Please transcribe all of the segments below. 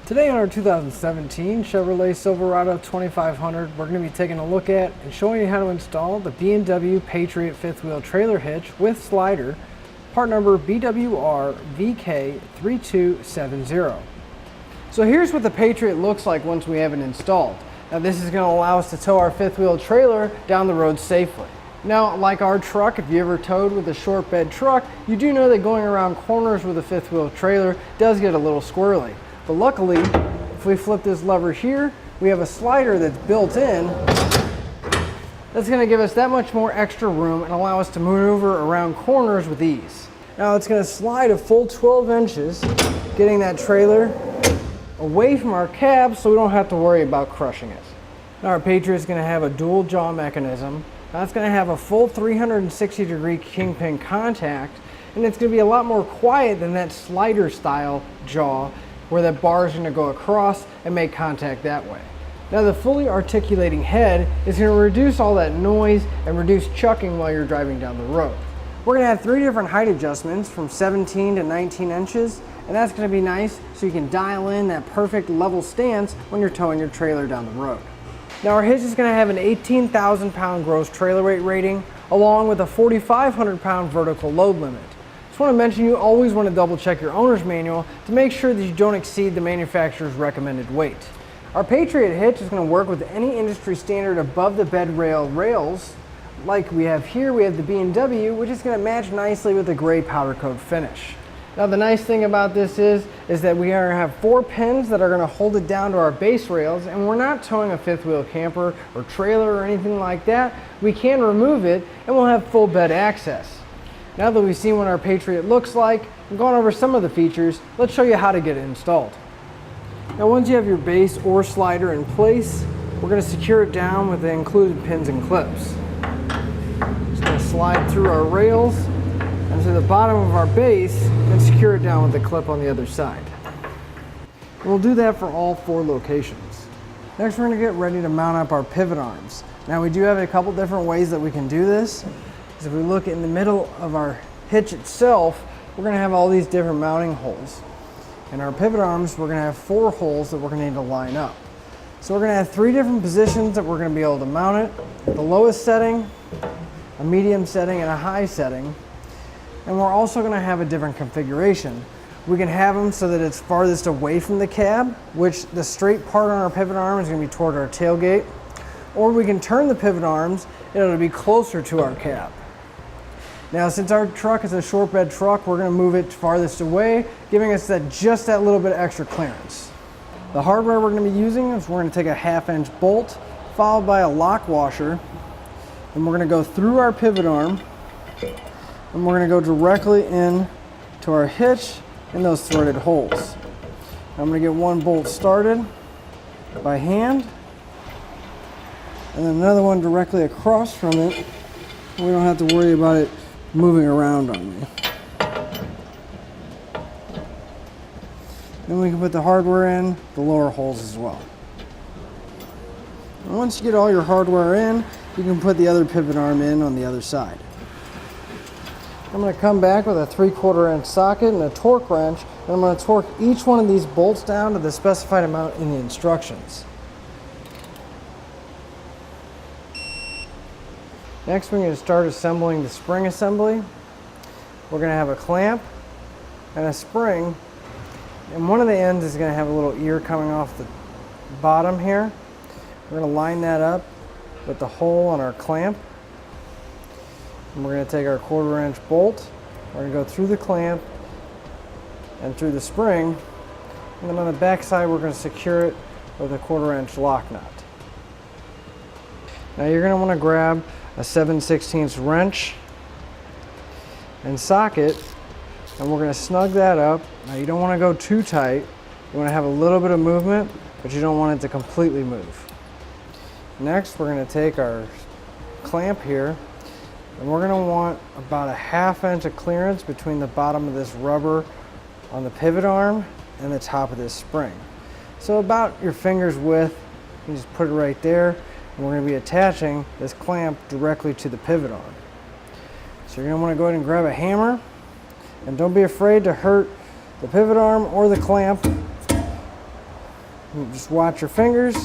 Today on our 2017 Chevrolet Silverado 2500, we're going to be taking a look at and showing you how to install the B&W Patriot fifth wheel trailer hitch with slider, part number BWR VK3270. So here's what the Patriot looks like once we have it installed. Now this is going to allow us to tow our fifth wheel trailer down the road safely. Now, like our truck, if you ever towed with a short bed truck, you do know that going around corners with a fifth wheel trailer does get a little squirrely. But luckily, if we flip this lever here, we have a slider that's built in that's going to give us that much more extra room and allow us to maneuver around corners with ease. Now it's going to slide a full 12 inches, getting that trailer away from our cab so we don't have to worry about crushing it. Now our Patriot is going to have a dual jaw mechanism. Now it's going to have a full 360-degree kingpin contact, and it's going to be a lot more quiet than that slider style jaw where that bar is going to go across and make contact that way. Now the fully articulating head is going to reduce all that noise and reduce chucking while you're driving down the road. We're going to have 3 different height adjustments from 17 to 19 inches, and that's going to be nice so you can dial in that perfect level stance when you're towing your trailer down the road. Now our hitch is going to have an 18,000 pound gross trailer weight rating along with a 4,500 pound vertical load limit. Just want to mention you always want to double check your owner's manual to make sure that you don't exceed the manufacturer's recommended weight. Our Patriot hitch is going to work with any industry standard above the bed rail rails. Like we have here, we have the B&W, which is going to match nicely with the gray powder coat finish. Now the nice thing about this is that we are going to have 4 pins that are going to hold it down to our base rails, and we're not towing a fifth wheel camper or trailer or anything like that. We can remove it and we'll have full bed access. Now that we've seen what our Patriot looks like and gone over some of the features, let's show you how to get it installed. Now once you have your base or slider in place, we're going to secure it down with the included pins and clips. Just going to slide through our rails and to the bottom of our base and secure it down with the clip on the other side. And we'll do that for all 4 locations. Next we're going to get ready to mount up our pivot arms. Now we do have a couple different ways that we can do this. If we look in the middle of our hitch itself, we're going to have all these different mounting holes. In our pivot arms, we're going to have 4 holes that we're going to need to line up. So we're going to have 3 different positions that we're going to be able to mount it. The lowest setting, a medium setting, and a high setting. And we're also going to have a different configuration. We can have them so that it's farthest away from the cab, which the straight part on our pivot arm is going to be toward our tailgate. Or we can turn the pivot arms and it'll be closer to our cab. Now since our truck is a short bed truck, we're going to move it farthest away, giving us just that little bit of extra clearance. The hardware we're going to be using is we're going to take a 1/2 inch bolt followed by a lock washer, and we're going to go through our pivot arm and we're going to go directly in to our hitch in those threaded holes. I'm going to get one bolt started by hand and then another one directly across from it. We don't have to worry about it moving around on me. Then we can put the hardware in the lower holes as well. And once you get all your hardware in, you can put the other pivot arm in on the other side. I'm going to come back with a 3/4 inch socket and a torque wrench, and I'm going to torque each one of these bolts down to the specified amount in the instructions. Next, we're going to start assembling the spring assembly. We're going to have a clamp and a spring, and one of the ends is going to have a little ear coming off the bottom here. We're going to line that up with the hole on our clamp, and we're going to take our 1/4 inch bolt. We're going to go through the clamp and through the spring, and then on the back side we're going to secure it with a 1/4 inch lock nut. Now you're going to want to grab a 7/16 wrench and socket, and we're going to snug that up. Now you don't want to go too tight. You want to have a little bit of movement, but you don't want it to completely move. Next we're going to take our clamp here, and we're going to want about a 1/2 inch of clearance between the bottom of this rubber on the pivot arm and the top of this spring. So about your finger's width, you just put it right there. And we're going to be attaching this clamp directly to the pivot arm. So you're going to want to go ahead and grab a hammer, and don't be afraid to hurt the pivot arm or the clamp You just watch your fingers.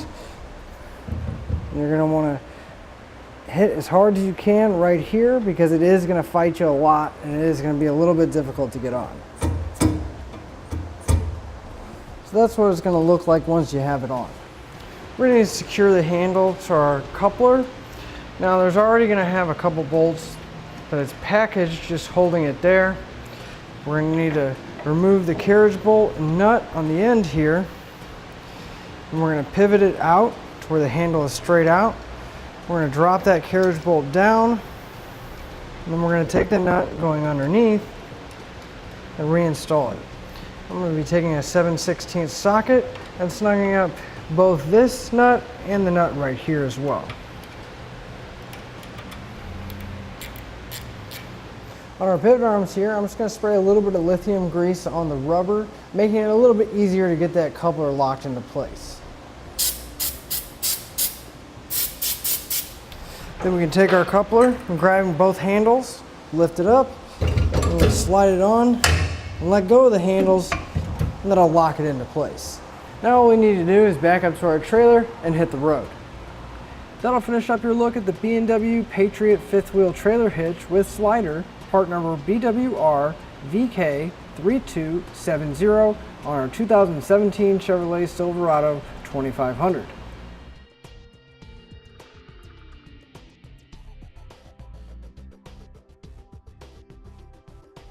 You're going to want to hit as hard as you can right here because it is going to fight you a lot and it is going to be a little bit difficult to get on. So that's what it's going to look like once you have it on. We're going to need to secure the handle to our coupler. Now there's already going to have a couple bolts that it's packaged just holding it there. We're going to need to remove the carriage bolt and nut on the end here. And we're going to pivot it out to where the handle is straight out. We're going to drop that carriage bolt down. And then we're going to take the nut going underneath and reinstall it. I'm going to be taking a 7/16 socket and snugging up both this nut and the nut right here as well. On our pivot arms here, I'm just going to spray a little bit of lithium grease on the rubber, making it a little bit easier to get that coupler locked into place. Then we can take our coupler and grab both handles, lift it up, and we'll slide it on and let go of the handles, and that'll lock it into place. Now all we need to do is back up to our trailer and hit the road. That'll finish up your look at the B&W Patriot fifth wheel trailer hitch with slider, part number BWR VK3270 on our 2017 Chevrolet Silverado 2500.